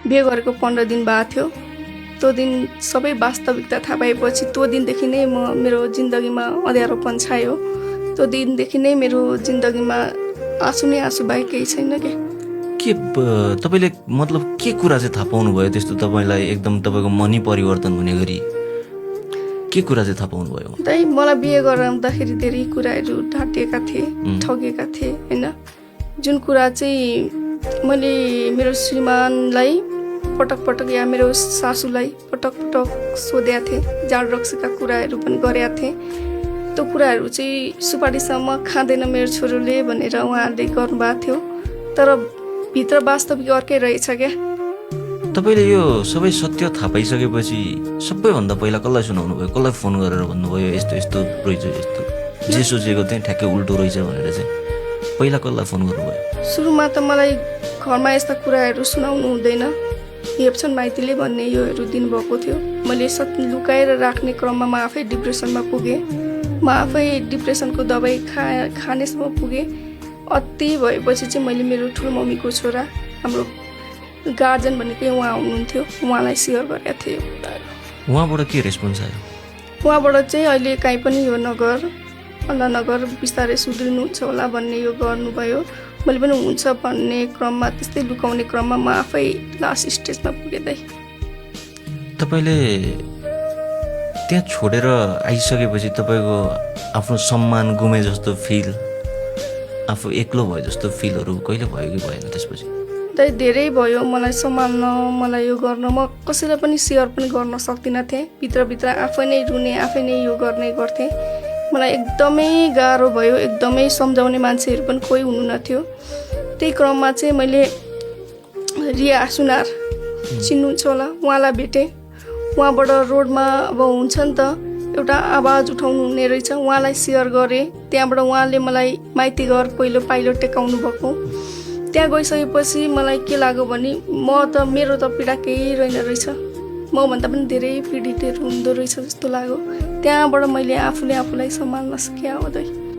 बिहे गरेको 15 दिन भएको थियो। त्यो दिन सबै वास्तविकता थाहा पाएपछि त्यो दिनदेखि नै मेरो जिन्दगीमा अँध्यारोपन छायो। त्यो दिनदेखि नै मेरो जिन्दगीमा आँसु नै आँसु बाहेक केही छैन के तपाईँले मतलब के कुरा चाहिँ थाहा पाउनु भयो त्यस्तो तपाईँलाई एकदम तपाईँको मनी परिवर्तन हुने गरी के कुरा चाहिँ थाहा पाउनु भयो? त्यही मलाई बिहे गराउँदाखेरि धेरै कुराहरू ढाँटिएका थिए, ठगेका थिए होइन। जुन कुरा चाहिँ मैले मेरो श्रीमानलाई पटक पटक या मेरो सासूलाई पटक पटक सोधेका थिएँ, जाँड रक्सीका कुराहरू पनि गरेका थिएँ। त्यो कुराहरू चाहिँ सुपारीसम्म खाँदैन मेरो छोरोले भनेर उहाँहरूले गर्नुभएको थियो। तर भित्र वास्तविक अर्कै रहेछ क्या। तपाईँले यो सबै सत्य थाहा पाइसकेपछि सबैभन्दा पहिला कसलाई सुनाउनु भयो? कसलाई फोन गरेर भन्नुभयो यस्तो यस्तो रहेछ, यस्तो जे सोचेको थिएँ ठ्याक्कै उल्टो रहेछ भनेर चाहिँ पहिला कसलाई फोन गर्नुभयो? सुरुमा त मलाई घरमा यस्ता कुराहरू सुनाउनु हुँदैन, हेप्छन् माइतीले भन्ने योहरू दिनुभएको थियो। मैले लुकाएर राख्ने क्रममा म आफै डिप्रेसनमा पुगेँ। म आफै डिप्रेसनको दबाई खानेसम्म पुगेँ। अति भएपछि चाहिँ मैले मेरो ठुलो मम्मीको छोरा, हाम्रो गार्जेन भनेकै उहाँ हुनुहुन्थ्यो, उहाँलाई सेयर गरेका थिएँ। उहाँबाट के रेस्पोन्स आयो? उहाँबाट चाहिँ अहिले काहीँ पनि यो नगर, अल्लाह नगर, बिस्तारै सुध्रिनुहुन्छ होला भन्ने यो गर्नुभयो। मैले पनि हुन्छ भन्ने क्रममा, त्यस्तै लुकाउने क्रममा म आफै लास्ट स्टेजमा पुगेँ। तपाईँले त्यहाँ छोडेर आइसकेपछि तपाईँको आफ्नो सम्मान गुमे जस्तो फिल, आफू एक्लो भयो जस्तो फिलहरू कहिले भयो कि भएन त्यसपछि? धेरै भयो। मलाई सम्हाल्न, मलाई यो गर्न, म कसैलाई पनि सेयर पनि गर्न सक्दिनँ थिएँ। भित्रभित्र आफै नै रुने, आफै नै यो गर्ने गर्थेँ। मलाई एकदमै गाह्रो भयो, एकदमै सम्झाउने मान्छेहरू पनि कोही हुनु नथ्यो। त्यही क्रममा चाहिँ मैले रिया सुनार चिन्नुहुन्छ होला, उहाँलाई भेटेँ। उहाँबाट रोडमा अब हुन्छ नि त एउटा आवाज उठाउनु हुने रहेछ, उहाँलाई सेयर गरेँ। त्यहाँबाट उहाँले मलाई माइती घर पहिलो पाइलो टेकाउनु भएको। त्यहाँ गइसकेपछि मलाई के लाग्यो भने मेरो त पीडा केही रहेन रहेछ, मभन्दा पनि धेरै पीडितहरू हुँदो रहेछ जस्तो लाग्यो। त्यहाँबाट मैले आफूले आफूलाई सम्हाल्न सकेँ।